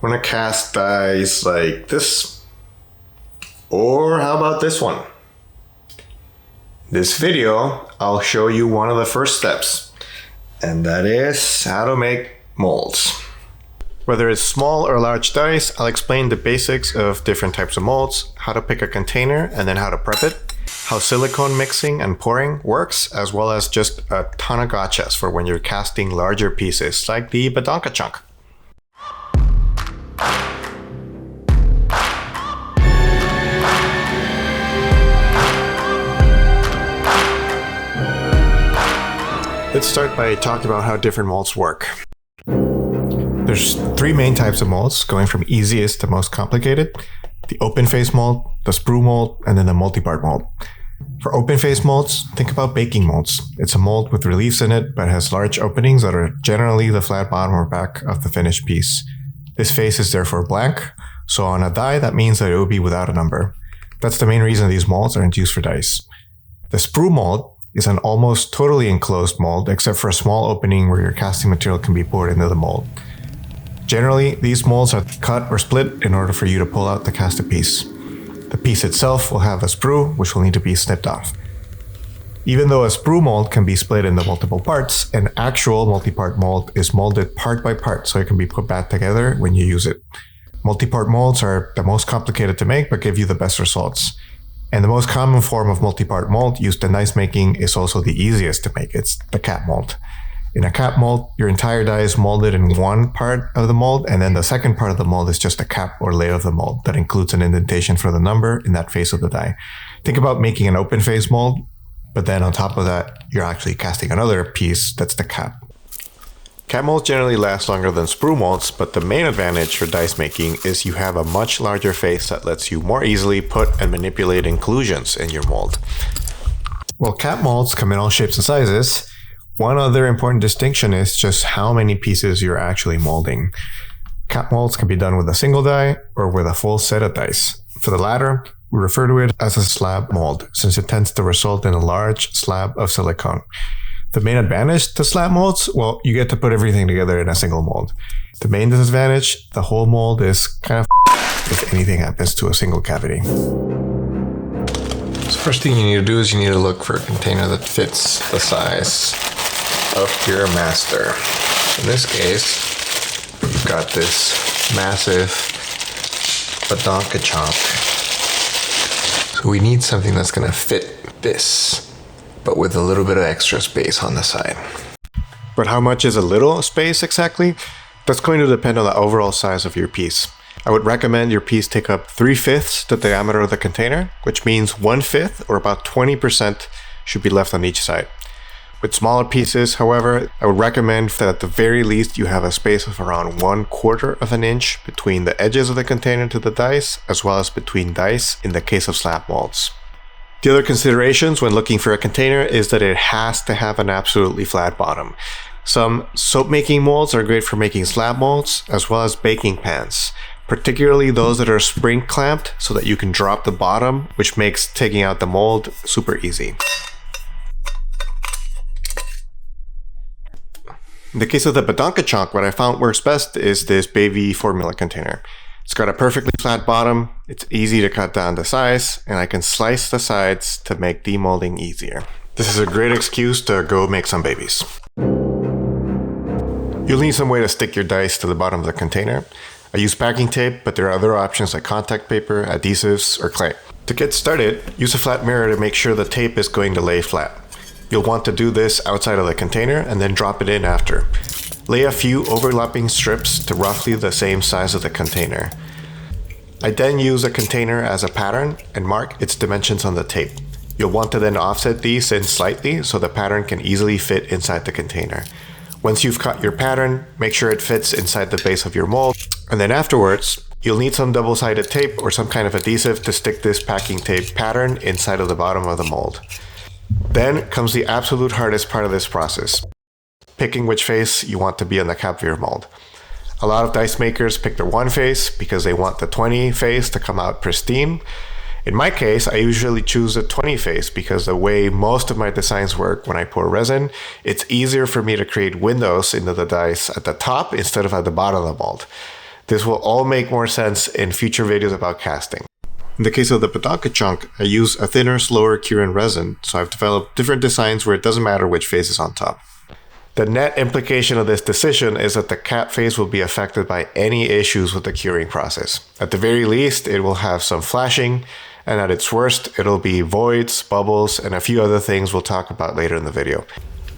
want to cast dies like this, or how about this one? This video, I'll show you one of the first steps, and that is how to make molds. Whether it's small or large dice, I'll explain the basics of different types of molds, how to pick a container and then how to prep it, how silicone mixing and pouring works, as well as just a ton of gotchas for when you're casting larger pieces like the badonkachonk. Let's start by talking about how different molds work. There's three main types of molds, going from easiest to most complicated: the open face mold, the sprue mold, and then the multi-part mold. For open face molds, think about baking molds. It's a mold with reliefs in it, but has large openings that are generally the flat bottom or back of the finished piece. This face is therefore blank, so on a die that means that it will be without a number. That's the main reason these molds aren't used for dice. The sprue mold is an almost totally enclosed mold, except for a small opening where your casting material can be poured into the mold. Generally, these molds are cut or split in order for you to pull out the casted piece. The piece itself will have a sprue, which will need to be snipped off. Even though a sprue mold can be split into multiple parts, an actual multi-part mold is molded part by part, so it can be put back together when you use it. Multi-part molds are the most complicated to make, but give you the best results. And the most common form of multi-part mold used in dice making is also the easiest to make. It's the cap mold. In a cap mold, your entire die is molded in one part of the mold, and then the second part of the mold is just a cap or layer of the mold that includes an indentation for the number in that face of the die. Think about making an open face mold, but then on top of that, you're actually casting another piece that's the cap. Cap molds generally last longer than sprue molds, but the main advantage for dice making is you have a much larger face that lets you more easily put and manipulate inclusions in your mold. While cap molds come in all shapes and sizes, one other important distinction is just how many pieces you're actually molding. Cap molds can be done with a single die or with a full set of dice. For the latter, we refer to it as a slab mold, since it tends to result in a large slab of silicone. The main advantage to slab molds, well, you get to put everything together in a single mold. The main disadvantage, the whole mold is kind of if anything happens to a single cavity. So first thing you need to do is you need to look for a container that fits the size of your master. In this case, you've got this massive badonkachonk. So we need something that's going to fit this, but with a little bit of extra space on the side. But how much is a little space exactly? That's going to depend on the overall size of your piece. I would recommend your piece take up 3/5 the diameter of the container, which means 1/5 or about 20% should be left on each side. With smaller pieces, however, I would recommend that at the very least you have a space of around 1/4 of an inch between the edges of the container to the dice, as well as between dice in the case of slab molds. The other considerations when looking for a container is that it has to have an absolutely flat bottom. Some soap making molds are great for making slab molds, as well as baking pans, particularly those that are spring clamped so that you can drop the bottom, which makes taking out the mold super easy. In the case of the badonkachonk, what I found works best is this baby formula container. It's got a perfectly flat bottom, it's easy to cut down the size, and I can slice the sides to make demolding easier. This is a great excuse to go make some babies. You'll need some way to stick your dice to the bottom of the container. I use packing tape, but there are other options like contact paper, adhesives, or clay. To get started, use a flat mirror to make sure the tape is going to lay flat. You'll want to do this outside of the container and then drop it in after. Lay a few overlapping strips to roughly the same size of the container. I then use a container as a pattern and mark its dimensions on the tape. You'll want to then offset these in slightly so the pattern can easily fit inside the container. Once you've cut your pattern, make sure it fits inside the base of your mold, and then afterwards, you'll need some double-sided tape or some kind of adhesive to stick this packing tape pattern inside of the bottom of the mold. Then comes the absolute hardest part of this process: picking which face you want to be on the cap of your mold. A lot of dice makers pick their one face because they want the 20 face to come out pristine. In my case, I usually choose a 20 face because the way most of my designs work when I pour resin, it's easier for me to create windows into the dice at the top instead of at the bottom of the mold. This will all make more sense in future videos about casting. In the case of the badonkachonk, I use a thinner, slower curing resin, so I've developed different designs where it doesn't matter which phase is on top. The net implication of this decision is that the cap phase will be affected by any issues with the curing process. At the very least, it will have some flashing, and at its worst, it'll be voids, bubbles, and a few other things we'll talk about later in the video.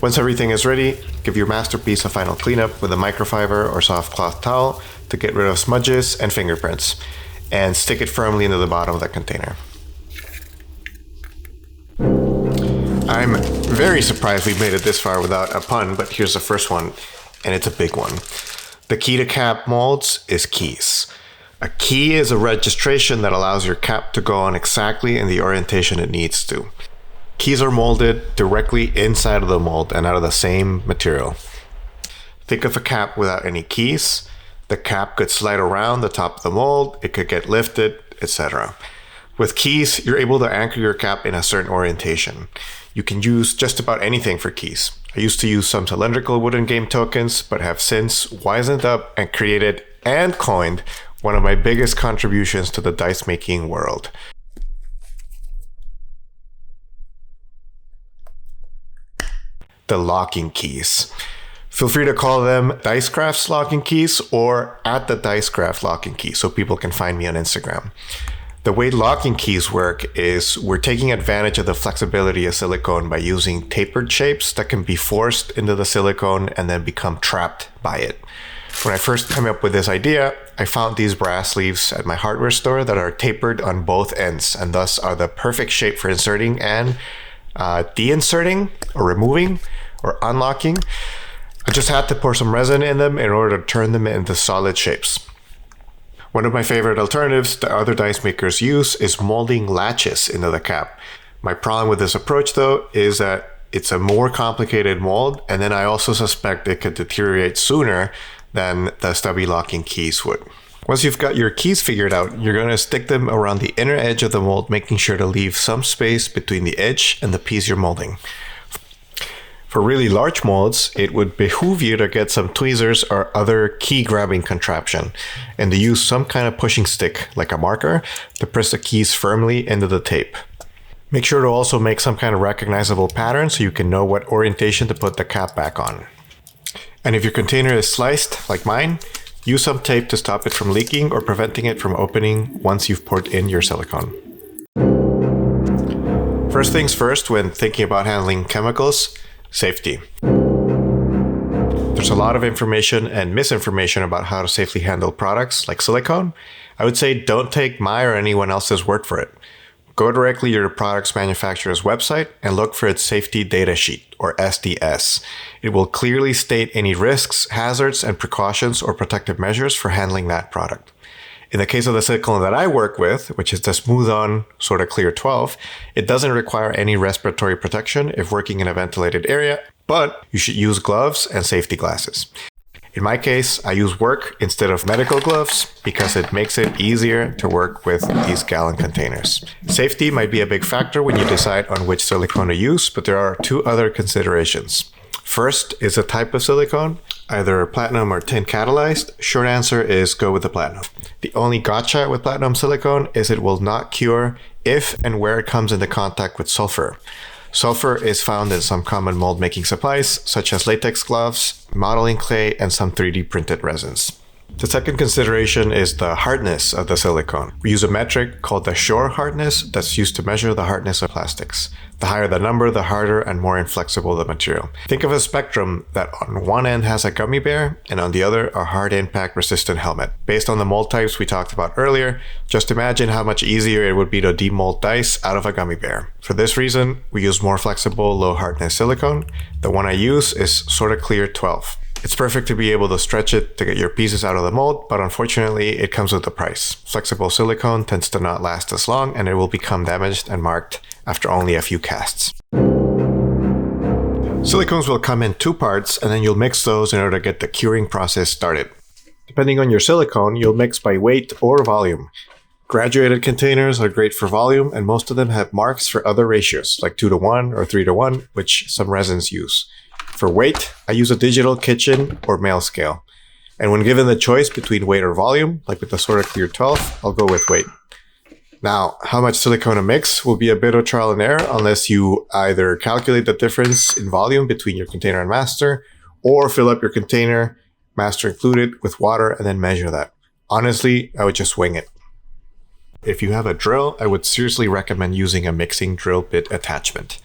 Once everything is ready, give your masterpiece a final cleanup with a microfiber or soft cloth towel to get rid of smudges and fingerprints, and stick it firmly into the bottom of the container. I'm very surprised we've made it this far without a pun, but here's the first one, and it's a big one. The key to cap molds is keys. A key is a registration that allows your cap to go on exactly in the orientation it needs to. Keys are molded directly inside of the mold and out of the same material. Think of a cap without any keys. The cap could slide around the top of the mold, it could get lifted, etc. With keys, you're able to anchor your cap in a certain orientation. You can use just about anything for keys. I used to use some cylindrical wooden game tokens, but have since wisened up and created and coined one of my biggest contributions to the dice making world. The locking keys. Feel free to call them Dicecraft's locking keys or at the Dicecraft locking key so people can find me on Instagram. The way locking keys work is we're taking advantage of the flexibility of silicone by using tapered shapes that can be forced into the silicone and then become trapped by it. When I first came up with this idea, I found these brass sleeves at my hardware store that are tapered on both ends and thus are the perfect shape for inserting and de-inserting or removing or unlocking. I just had to pour some resin in them in order to turn them into solid shapes. One of my favorite alternatives that other dice makers use is molding latches into the cap. My problem with this approach though is that it's a more complicated mold, and then I also suspect it could deteriorate sooner than the stubby locking keys would. Once you've got your keys figured out, you're going to stick them around the inner edge of the mold, making sure to leave some space between the edge and the piece you're molding. For really large molds, it would behoove you to get some tweezers or other key grabbing contraption and to use some kind of pushing stick, like a marker, to press the keys firmly into the tape. Make sure to also make some kind of recognizable pattern so you can know what orientation to put the cap back on. And if your container is sliced, like mine, use some tape to stop it from leaking or preventing it from opening once you've poured in your silicone. First things first when thinking about handling chemicals, safety. There's a lot of information and misinformation about how to safely handle products like silicone. I would say don't take my or anyone else's word for it. Go directly to your product's manufacturer's website and look for its safety data sheet, or SDS. It will clearly state any risks, hazards, and precautions or protective measures for handling that product. In the case of the silicone that I work with, which is the smooth-on sort of clear 12, it doesn't require any respiratory protection if working in a ventilated area, but you should use gloves and safety glasses. In my case, I use work instead of medical gloves because it makes it easier to work with these gallon containers. Safety might be a big factor when you decide on which silicone to use, but there are two other considerations. First is the type of silicone, either platinum or tin catalyzed. Short answer is go with the platinum. The only gotcha with platinum silicone is it will not cure if and where it comes into contact with sulfur. Sulfur is found in some common mold making supplies, such as latex gloves, modeling clay, and some 3D printed resins. The second consideration is the hardness of the silicone. We use a metric called the Shore hardness that's used to measure the hardness of plastics. The higher the number, the harder and more inflexible the material. Think of a spectrum that on one end has a gummy bear and on the other a hard impact resistant helmet. Based on the mold types we talked about earlier, just imagine how much easier it would be to demold dice out of a gummy bear. For this reason, we use more flexible, low hardness silicone. The one I use is sort of clear 12. It's perfect to be able to stretch it to get your pieces out of the mold, but unfortunately it comes with a price. Flexible silicone tends to not last as long and it will become damaged and marked after only a few casts. Silicones will come in two parts and then you'll mix those in order to get the curing process started. Depending on your silicone, you'll mix by weight or volume. Graduated containers are great for volume and most of them have marks for other ratios like 2:1 or 3:1, which some resins use. For weight, I use a digital kitchen or mail scale. And when given the choice between weight or volume, like with the Sorta Clear 12, I'll go with weight. Now, how much silicone to mix will be a bit of trial and error unless you either calculate the difference in volume between your container and master, or fill up your container, master included, with water and then measure that. Honestly, I would just wing it. If you have a drill, I would seriously recommend using a mixing drill bit attachment.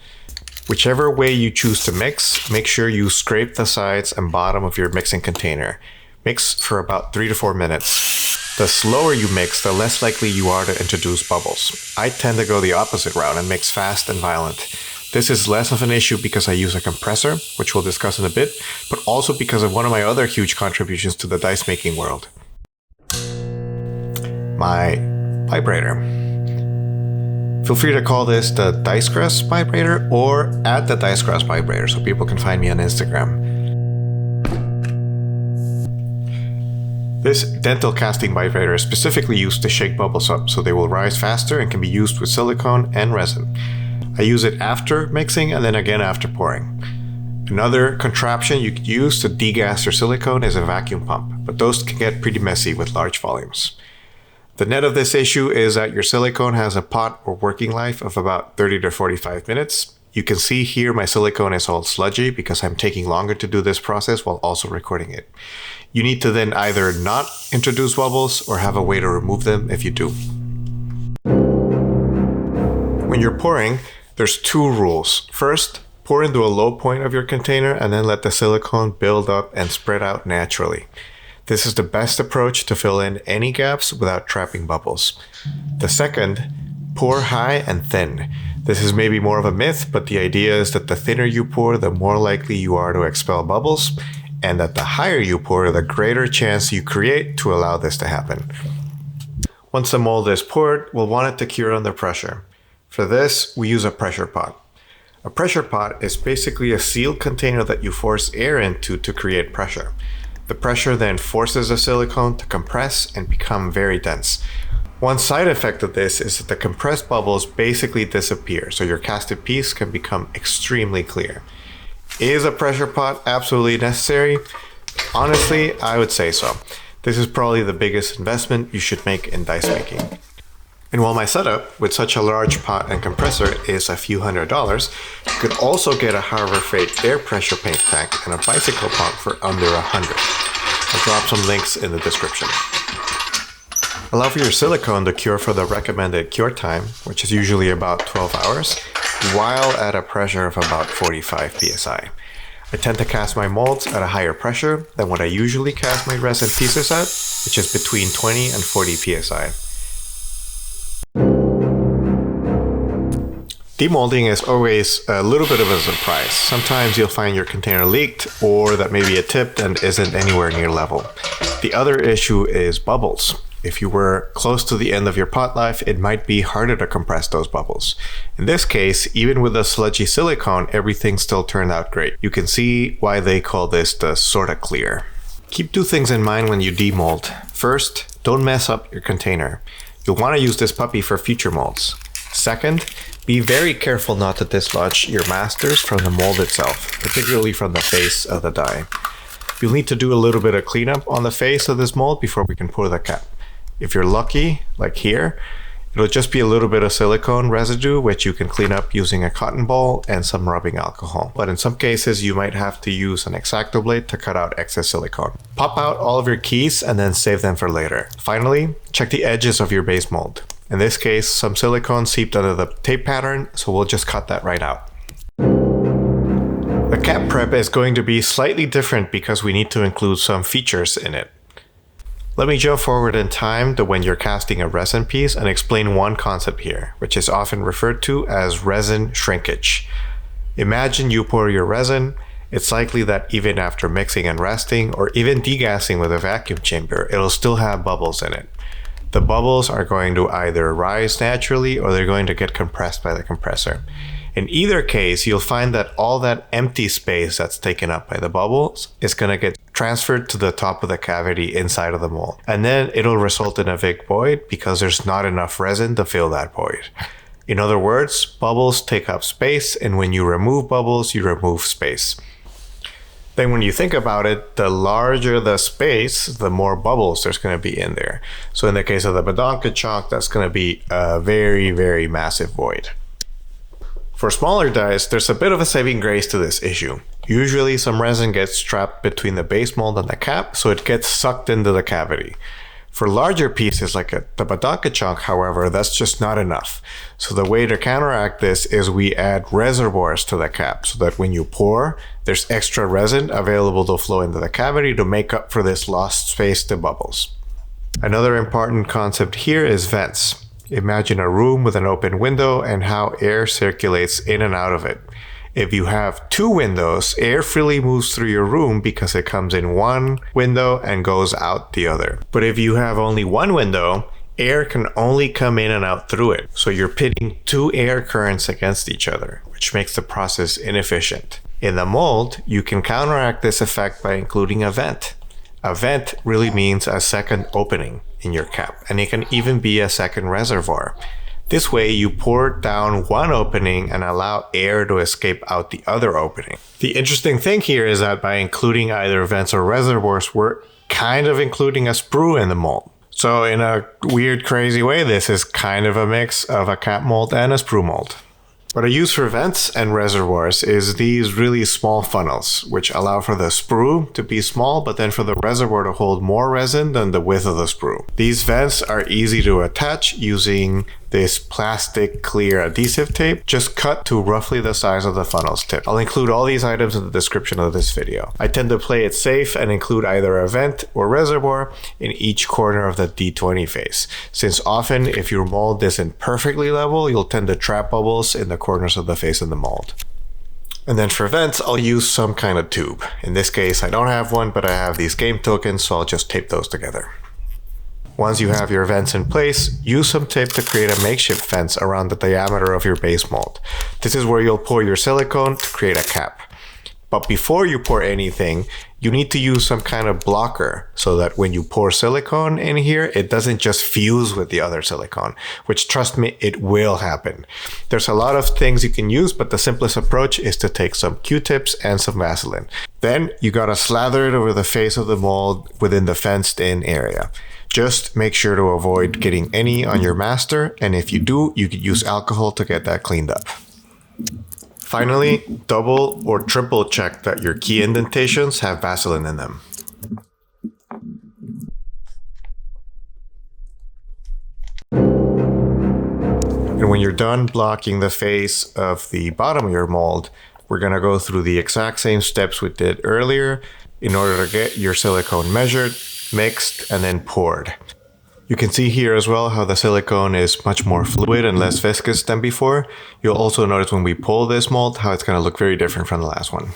Whichever way you choose to mix, make sure you scrape the sides and bottom of your mixing container. Mix for about 3 to 4 minutes. The slower you mix, the less likely you are to introduce bubbles. I tend to go the opposite route and mix fast and violent. This is less of an issue because I use a compressor, which we'll discuss in a bit, but also because of one of my other huge contributions to the dice making world. My vibrator. Feel free to call this the Dice Grass vibrator or at the Dice Grass vibrator so people can find me on Instagram. This dental casting vibrator is specifically used to shake bubbles up so they will rise faster and can be used with silicone and resin. I use it after mixing and then again after pouring. Another contraption you could use to degas your silicone is a vacuum pump, but those can get pretty messy with large volumes. The net of this issue is that your silicone has a pot or working life of about 30 to 45 minutes. You can see here my silicone is all sludgy because I'm taking longer to do this process while also recording it. You need to then either not introduce bubbles or have a way to remove them if you do. When you're pouring, there's 2 rules. First, pour into a low point of your container and then let the silicone build up and spread out naturally. This is the best approach to fill in any gaps without trapping bubbles. The second, pour high and thin. This is maybe more of a myth, but the idea is that the thinner you pour, the more likely you are to expel bubbles, and that the higher you pour, the greater chance you create to allow this to happen. Once the mold is poured, we'll want it to cure under pressure. For this, we use a pressure pot. A pressure pot is basically a sealed container that you force air into to create pressure. The pressure then forces the silicone to compress and become very dense. One side effect of this is that the compressed bubbles basically disappear, so your casted piece can become extremely clear. Is a pressure pot absolutely necessary? Honestly, I would say so. This is probably the biggest investment you should make in dice making. And while my setup with such a large pot and compressor is a few $100s, you could also get a Harbor Freight air pressure paint tank and a bicycle pump for under $100. I'll drop some links in the description. Allow for your silicone to cure for the recommended cure time, which is usually about 12 hours, while at a pressure of about 45 psi. I tend to cast my molds at a higher pressure than what I usually cast my resin pieces at, which is between 20 and 40 psi. Demolding is always a little bit of a surprise. Sometimes you'll find your container leaked or that maybe it tipped and isn't anywhere near level. The other issue is bubbles. If you were close to the end of your pot life, it might be harder to compress those bubbles. In this case, even with a sludgy silicone, everything still turned out great. You can see why they call this the Sorta Clear. Keep 2 things in mind when you demold. First, don't mess up your container. You'll want to use this puppy for future molds. Second, be very careful not to dislodge your masters from the mold itself, particularly from the face of the die. You'll need to do a little bit of cleanup on the face of this mold before we can pour the cap. If you're lucky, like here, it'll just be a little bit of silicone residue, which you can clean up using a cotton ball and some rubbing alcohol. But in some cases, you might have to use an X-Acto blade to cut out excess silicone. Pop out all of your keys and then save them for later. Finally, check the edges of your base mold. In this case, some silicone seeped under the tape pattern, so we'll just cut that right out. The cap prep is going to be slightly different because we need to include some features in it. Let me jump forward in time to when you're casting a resin piece and explain one concept here, which is often referred to as resin shrinkage. Imagine you pour your resin. It's likely that even after mixing and resting, or even degassing with a vacuum chamber, it'll still have bubbles in it. The bubbles are going to either rise naturally or they're going to get compressed by the compressor. In either case, you'll find that all that empty space that's taken up by the bubbles is going to get transferred to the top of the cavity inside of the mold. And then it'll result in a big void because there's not enough resin to fill that void. In other words, bubbles take up space, and when you remove bubbles, you remove space. Then when you think about it, the larger the space, the more bubbles there's going to be in there. So in the case of the badonkachonk, that's going to be a very, very massive void. For smaller dies, there's a bit of a saving grace to this issue. Usually some resin gets trapped between the base mold and the cap, so it gets sucked into the cavity. For larger pieces like the badonkachonk, however, that's just not enough. So the way to counteract this is we add reservoirs to the cap so that when you pour, there's extra resin available to flow into the cavity to make up for this lost space to bubbles. Another important concept here is vents. Imagine a room with an open window and how air circulates in and out of it. If you have two windows, air freely moves through your room because it comes in one window and goes out the other. But if you have only one window, air can only come in and out through it. So you're pitting two air currents against each other, which makes the process inefficient. In the mold, you can counteract this effect by including a vent. A vent really means a second opening in your cap, and it can even be a second reservoir. This way you pour down one opening and allow air to escape out the other opening. The interesting thing here is that by including either vents or reservoirs, we're kind of including a sprue in the mold. So in a weird, crazy way, this is kind of a mix of a cap mold and a sprue mold. What I use for vents and reservoirs is these really small funnels, which allow for the sprue to be small, but then for the reservoir to hold more resin than the width of the sprue. These vents are easy to attach using this plastic clear adhesive tape, just cut to roughly the size of the funnel's tip. I'll include all these items in the description of this video. I tend to play it safe and include either a vent or reservoir in each corner of the D20 face, since often if your mold isn't perfectly level, you'll tend to trap bubbles in the corners of the face of the mold. And then for vents, I'll use some kind of tube. In this case, I don't have one, but I have these game tokens, so I'll just tape those together. Once you have your vents in place, use some tape to create a makeshift fence around the diameter of your base mold. This is where you'll pour your silicone to create a cap. But before you pour anything, you need to use some kind of blocker so that when you pour silicone in here, it doesn't just fuse with the other silicone, which, trust me, it will happen. There's a lot of things you can use, but the simplest approach is to take some Q-tips and some Vaseline. Then you gotta slather it over the face of the mold within the fenced-in area. Just make sure to avoid getting any on your master, and if you do, you could use alcohol to get that cleaned up. Finally, double or triple check that your key indentations have Vaseline in them. And when you're done blocking the face of the bottom of your mold, we're going to go through the exact same steps we did earlier in order to get your silicone measured, mixed, and then poured. You can see here as well how the silicone is much more fluid and less viscous than before. You'll also notice when we pull this mold how it's going to look very different from the last one.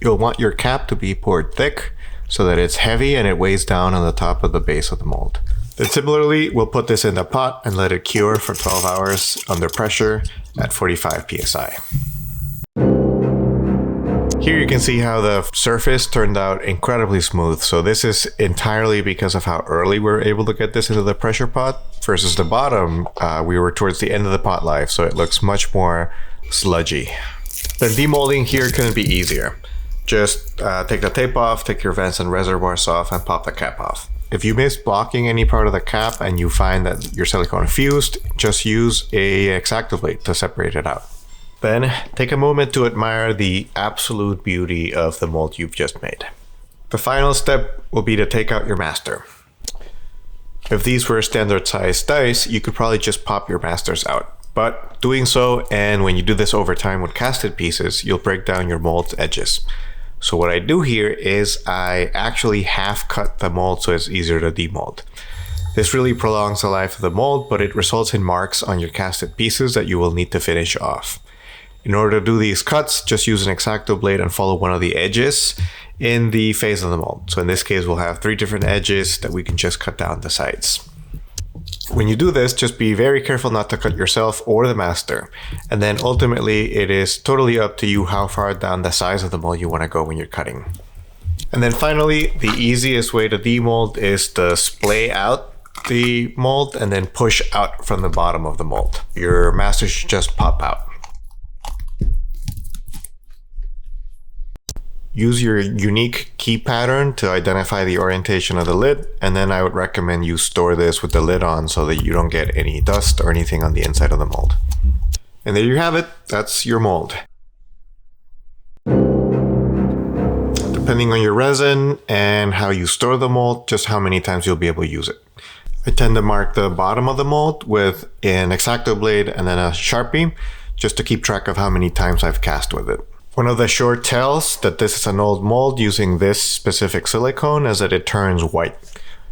You'll want your cap to be poured thick so that it's heavy and it weighs down on the top of the base of the mold. Then similarly, we'll put this in the pot and let it cure for 12 hours under pressure at 45 psi. Here you can see how the surface turned out incredibly smooth. So this is entirely because of how early we were able to get this into the pressure pot versus the bottom. We were towards the end of the pot life, so it looks much more sludgy. Then demolding here couldn't be easier. Just take the tape off, take your vents and reservoirs off, and pop the cap off. If you miss blocking any part of the cap and you find that your silicone fused, just use a X-Acto blade to separate it out. Then take a moment to admire the absolute beauty of the mold you've just made. The final step will be to take out your master. If these were standard size dice, you could probably just pop your masters out. But doing so, and when you do this over time with casted pieces, you'll break down your mold's edges. So what I do here is I actually half cut the mold so it's easier to demold. This really prolongs the life of the mold, but it results in marks on your casted pieces that you will need to finish off. In order to do these cuts, just use an X-Acto blade and follow one of the edges in the face of the mold. So in this case, we'll have 3 different edges that we can just cut down the sides. When you do this, just be very careful not to cut yourself or the master. And then ultimately, it is totally up to you how far down the size of the mold you want to go when you're cutting. And then finally, the easiest way to demold is to splay out the mold and then push out from the bottom of the mold. Your master should just pop out. use your unique key pattern to identify the orientation of the lid, and then I would recommend you store this with the lid on so that you don't get any dust or anything on the inside of the mold. And there you have it. That's your mold. Depending on your resin and how you store the mold, just how many times you'll be able to use it. I tend to mark the bottom of the mold with an X-Acto blade and then a Sharpie, just to keep track of how many times I've cast with it. One of the sure tells that this is an old mold using this specific silicone is that it turns white.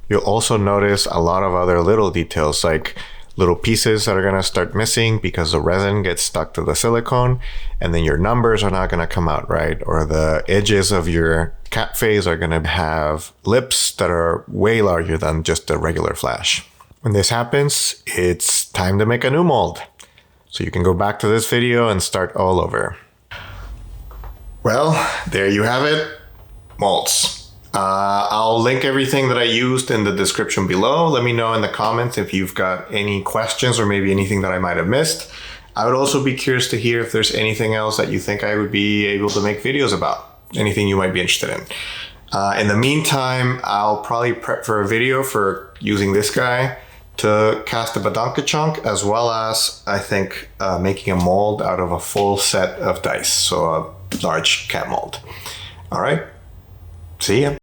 You'll also notice a lot of other little details, like little pieces that are going to start missing because the resin gets stuck to the silicone, and then your numbers are not going to come out right, or the edges of your cap face are going to have lips that are way larger than just a regular flash. When this happens, it's time to make a new mold. So you can go back to this video and start all over. Well, there you have it, molds. I'll link everything that I used in the description below. Let me know in the comments if you've got any questions or maybe anything that I might have missed. I would also be curious to hear if there's anything else that you think I would be able to make videos about. Anything you might be interested in. In the meantime, I'll probably prep for a video for using this guy to cast a badonkachonk, as well as, I think, making a mold out of a full set of dice. So a large cat mold. All right, see ya.